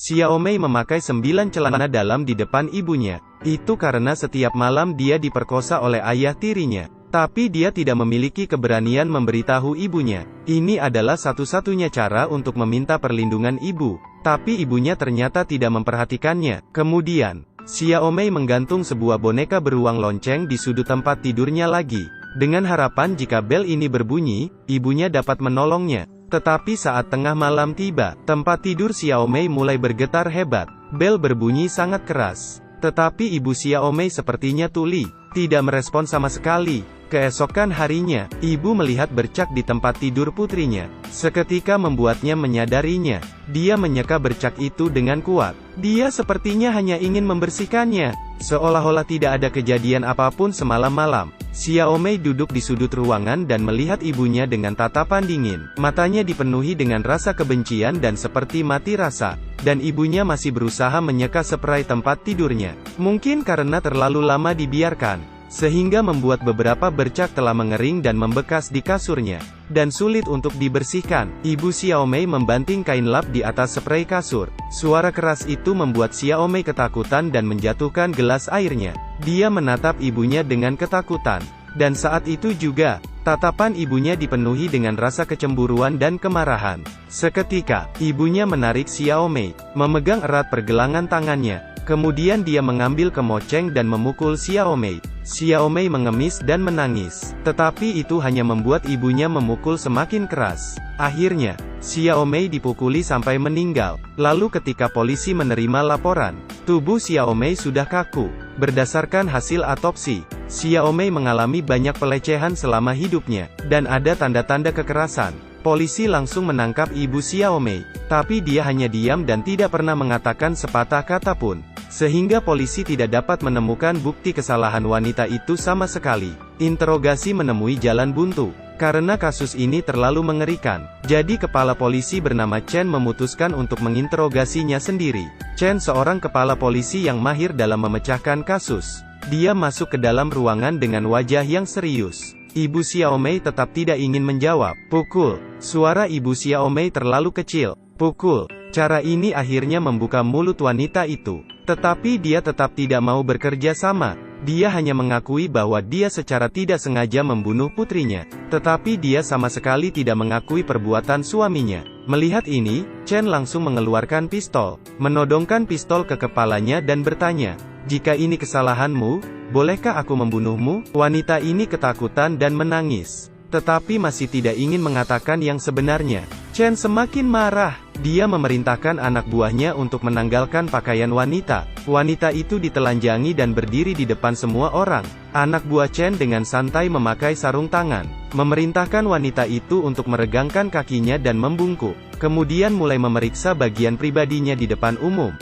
Xiaomei memakai 9 celana dalam di depan ibunya. Itu karena setiap malam dia diperkosa oleh ayah tirinya. Tapi dia tidak memiliki keberanian memberitahu ibunya. Ini adalah satu-satunya cara untuk meminta perlindungan ibu. Tapi ibunya ternyata tidak memperhatikannya. Kemudian, Xiaomei menggantung sebuah boneka beruang lonceng di sudut tempat tidurnya lagi. Dengan harapan jika bel ini berbunyi, ibunya dapat menolongnya. Tetapi saat tengah malam tiba, tempat tidur Xiaomei mulai bergetar hebat. Bel berbunyi sangat keras. Tetapi ibu Xiaomei sepertinya tuli, tidak merespon sama sekali. Keesokan harinya, ibu melihat bercak di tempat tidur putrinya. Seketika membuatnya menyadarinya. Dia menyeka bercak itu dengan kuat. Dia sepertinya hanya ingin membersihkannya. Seolah-olah tidak ada kejadian apapun semalam-malam. Xiaomei duduk di sudut ruangan dan melihat ibunya dengan tatapan dingin. Matanya dipenuhi dengan rasa kebencian dan seperti mati rasa. Dan ibunya masih berusaha menyeka spray tempat tidurnya. Mungkin karena terlalu lama dibiarkan, sehingga membuat beberapa bercak telah mengering dan membekas di kasurnya, dan sulit untuk dibersihkan. Ibu Xiaomei membanting kain lap di atas spray kasur. Suara keras itu membuat Xiaomei ketakutan dan menjatuhkan gelas airnya. Dia menatap ibunya dengan ketakutan. Dan saat itu juga, tatapan ibunya dipenuhi dengan rasa kecemburuan dan kemarahan. Seketika, ibunya menarik Xiaomei, memegang erat pergelangan tangannya. Kemudian dia mengambil kemoceng dan memukul Xiaomei. Xiaomei mengemis dan menangis. Tetapi itu hanya membuat ibunya memukul semakin keras. Akhirnya, Xiaomei dipukuli sampai meninggal. Lalu ketika polisi menerima laporan, tubuh Xiaomei sudah kaku. Berdasarkan hasil otopsi, Xiaomei mengalami banyak pelecehan selama hidupnya, dan ada tanda-tanda kekerasan. Polisi langsung menangkap ibu Xiaomei, tapi dia hanya diam dan tidak pernah mengatakan sepatah kata pun. Sehingga polisi tidak dapat menemukan bukti kesalahan wanita itu sama sekali. Interogasi menemui jalan buntu. Karena kasus ini terlalu mengerikan, jadi kepala polisi bernama Chen memutuskan untuk menginterogasinya sendiri. Chen seorang kepala polisi yang mahir dalam memecahkan kasus. Dia masuk ke dalam ruangan dengan wajah yang serius. Ibu Xiaomei tetap tidak ingin menjawab. Pukul. Suara ibu Xiaomei terlalu kecil. Pukul. Cara ini akhirnya membuka mulut wanita itu. Tetapi dia tetap tidak mau bekerja sama. Dia hanya mengakui bahwa dia secara tidak sengaja membunuh putrinya. Tetapi dia sama sekali tidak mengakui perbuatan suaminya. Melihat ini, Chen langsung mengeluarkan pistol, menodongkan pistol ke kepalanya dan bertanya, "Jika ini kesalahanmu, bolehkah aku membunuhmu?" Wanita ini ketakutan dan menangis, tetapi masih tidak ingin mengatakan yang sebenarnya. Chen semakin marah. Dia memerintahkan anak buahnya untuk menanggalkan pakaian wanita. Wanita itu ditelanjangi dan berdiri di depan semua orang. Anak buah Chen dengan santai memakai sarung tangan, memerintahkan wanita itu untuk meregangkan kakinya dan membungkuk. Kemudian mulai memeriksa bagian pribadinya di depan umum.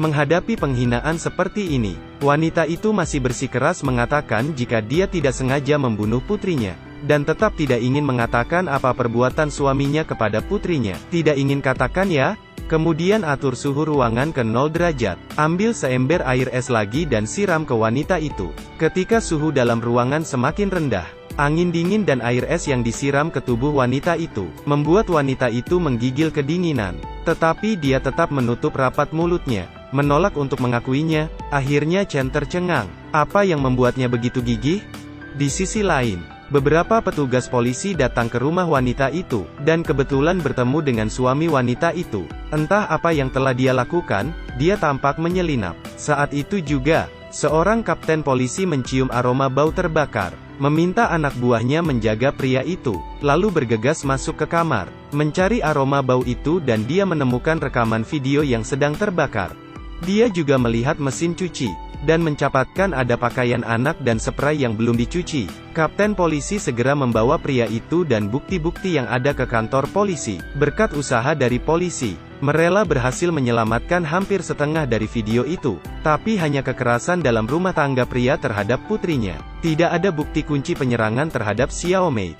Menghadapi penghinaan seperti ini, wanita itu masih bersikeras mengatakan jika dia tidak sengaja membunuh putrinya, dan tetap tidak ingin mengatakan apa perbuatan suaminya kepada putrinya. Tidak ingin katakan ya? Kemudian atur suhu ruangan ke 0 derajat. Ambil seember air es lagi dan siram ke wanita itu. Ketika suhu dalam ruangan semakin rendah, angin dingin dan air es yang disiram ke tubuh wanita itu, membuat wanita itu menggigil kedinginan. Tetapi dia tetap menutup rapat mulutnya, menolak untuk mengakuinya. Akhirnya Chen tercengang. Apa yang membuatnya begitu gigih? Di sisi lain, beberapa petugas polisi datang ke rumah wanita itu, dan kebetulan bertemu dengan suami wanita itu. Entah apa yang telah dia lakukan, dia tampak menyelinap. Saat itu juga, seorang kapten polisi mencium aroma bau terbakar, meminta anak buahnya menjaga pria itu, lalu bergegas masuk ke kamar, mencari aroma bau itu dan dia menemukan rekaman video yang sedang terbakar. Dia juga melihat mesin cuci, dan mencatatkan ada pakaian anak dan spray yang belum dicuci. Kapten polisi segera membawa pria itu dan bukti-bukti yang ada ke kantor polisi. Berkat usaha dari polisi, Merela berhasil menyelamatkan hampir setengah dari video itu, tapi hanya kekerasan dalam rumah tangga pria terhadap putrinya. Tidak ada bukti kunci penyerangan terhadap Xiaomei.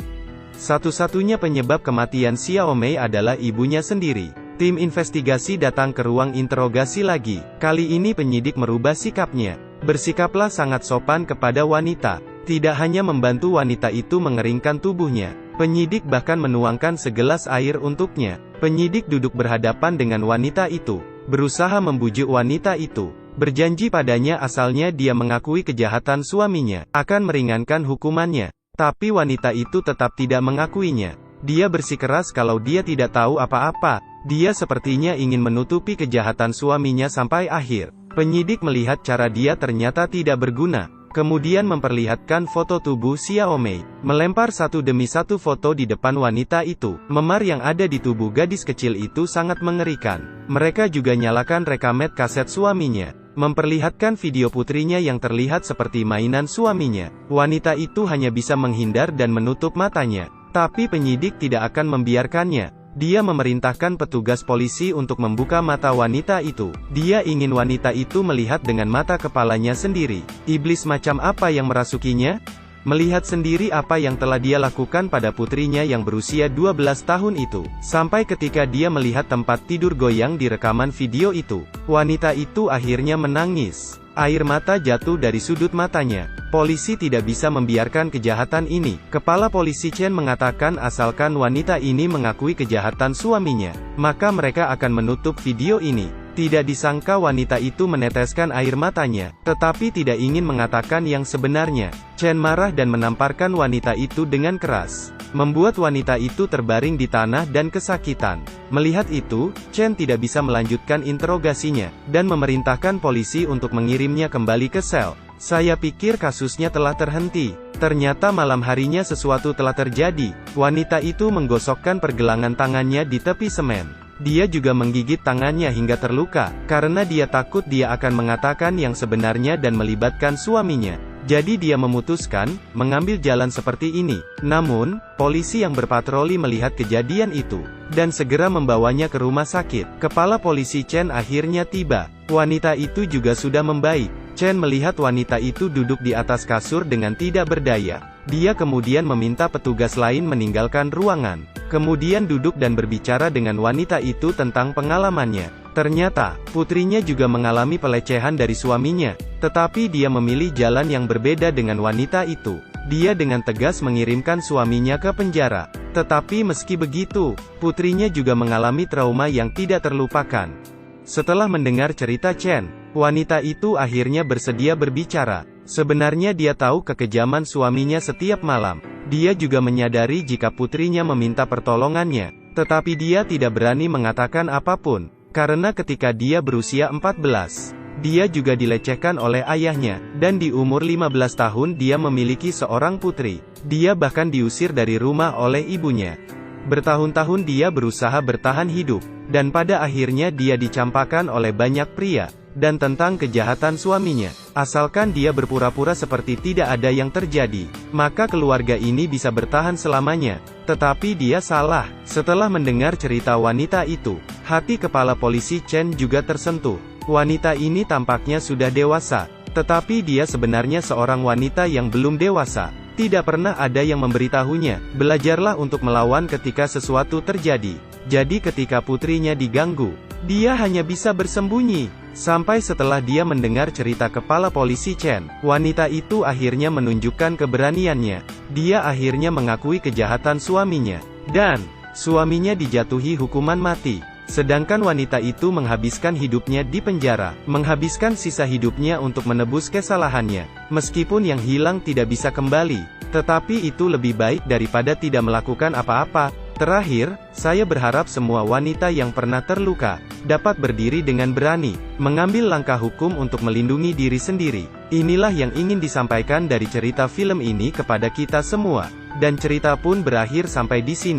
Satu-satunya penyebab kematian Xiaomei adalah ibunya sendiri. Tim investigasi datang ke ruang interogasi lagi. Kali ini penyidik merubah sikapnya. Bersikaplah sangat sopan kepada wanita. Tidak hanya membantu wanita itu mengeringkan tubuhnya, penyidik bahkan menuangkan segelas air untuknya. Penyidik duduk berhadapan dengan wanita itu. berusaha membujuk wanita itu. Berjanji padanya asalnya dia mengakui kejahatan suaminya, akan meringankan hukumannya. Tapi wanita itu tetap tidak mengakuinya. Dia bersikeras kalau dia tidak tahu apa-apa. Dia sepertinya ingin menutupi kejahatan suaminya sampai akhir. Penyidik melihat cara dia ternyata tidak berguna. Kemudian memperlihatkan foto tubuh Xiaomei, melempar satu demi satu foto di depan wanita itu. Memar yang ada di tubuh gadis kecil itu sangat mengerikan. Mereka juga nyalakan rekamet kaset suaminya, memperlihatkan video putrinya yang terlihat seperti mainan suaminya. Wanita itu hanya bisa menghindar dan menutup matanya. Tapi penyidik tidak akan membiarkannya. Dia memerintahkan petugas polisi untuk membuka mata wanita itu. Dia ingin wanita itu melihat dengan mata kepalanya sendiri. Iblis macam apa yang merasukinya? Melihat sendiri apa yang telah dia lakukan pada putrinya yang berusia 12 tahun itu. Sampai ketika dia melihat tempat tidur goyang di rekaman video itu, wanita itu akhirnya menangis. Air mata jatuh dari sudut matanya. Polisi tidak bisa membiarkan kejahatan ini. Kepala polisi Chen mengatakan asalkan wanita ini mengakui kejahatan suaminya, maka mereka akan menutup video ini. Tidak disangka wanita itu meneteskan air matanya, tetapi tidak ingin mengatakan yang sebenarnya. Chen marah dan menamparkan wanita itu dengan keras, membuat wanita itu terbaring di tanah dan kesakitan. Melihat itu, Chen tidak bisa melanjutkan interogasinya, dan memerintahkan polisi untuk mengirimnya kembali ke sel. Saya pikir kasusnya telah terhenti. Ternyata malam harinya sesuatu telah terjadi. Wanita itu menggosokkan pergelangan tangannya di tepi semen. Dia juga menggigit tangannya hingga terluka, karena dia takut dia akan mengatakan yang sebenarnya dan melibatkan suaminya. Jadi dia memutuskan mengambil jalan seperti ini. Namun, polisi yang berpatroli melihat kejadian itu, dan segera membawanya ke rumah sakit. Kepala polisi Chen akhirnya tiba. Wanita itu juga sudah membaik. Chen melihat wanita itu duduk di atas kasur dengan tidak berdaya. Dia kemudian meminta petugas lain meninggalkan ruangan. Kemudian duduk dan berbicara dengan wanita itu tentang pengalamannya. Ternyata, putrinya juga mengalami pelecehan dari suaminya. Tetapi dia memilih jalan yang berbeda dengan wanita itu. Dia dengan tegas mengirimkan suaminya ke penjara. Tetapi meski begitu, putrinya juga mengalami trauma yang tidak terlupakan. Setelah mendengar cerita Chen, wanita itu akhirnya bersedia berbicara. Sebenarnya dia tahu kekejaman suaminya setiap malam. Dia juga menyadari jika putrinya meminta pertolongannya, tetapi dia tidak berani mengatakan apapun, karena ketika dia berusia 14, dia juga dilecehkan oleh ayahnya, dan di umur 15 tahun dia memiliki seorang putri. Dia bahkan diusir dari rumah oleh ibunya. Bertahun-tahun dia berusaha bertahan hidup, dan pada akhirnya dia dicampakan oleh banyak pria. Dan tentang kejahatan suaminya, asalkan dia berpura-pura seperti tidak ada yang terjadi, maka keluarga ini bisa bertahan selamanya. Tetapi dia salah. Setelah mendengar cerita wanita itu, hati kepala polisi Chen juga tersentuh. Wanita ini tampaknya sudah dewasa, tetapi dia sebenarnya seorang wanita yang belum dewasa. Tidak pernah ada yang memberitahunya. Belajarlah untuk melawan ketika sesuatu terjadi. Jadi ketika putrinya diganggu, dia hanya bisa bersembunyi. Sampai setelah dia mendengar cerita kepala polisi Chen, wanita itu akhirnya menunjukkan keberaniannya. Dia akhirnya mengakui kejahatan suaminya, dan suaminya dijatuhi hukuman mati. Sedangkan wanita itu menghabiskan hidupnya di penjara, menghabiskan sisa hidupnya untuk menebus kesalahannya. Meskipun yang hilang tidak bisa kembali, tetapi itu lebih baik daripada tidak melakukan apa-apa. Terakhir, saya berharap semua wanita yang pernah terluka, dapat berdiri dengan berani, mengambil langkah hukum untuk melindungi diri sendiri. Inilah yang ingin disampaikan dari cerita film ini kepada kita semua. Dan cerita pun berakhir sampai di sini.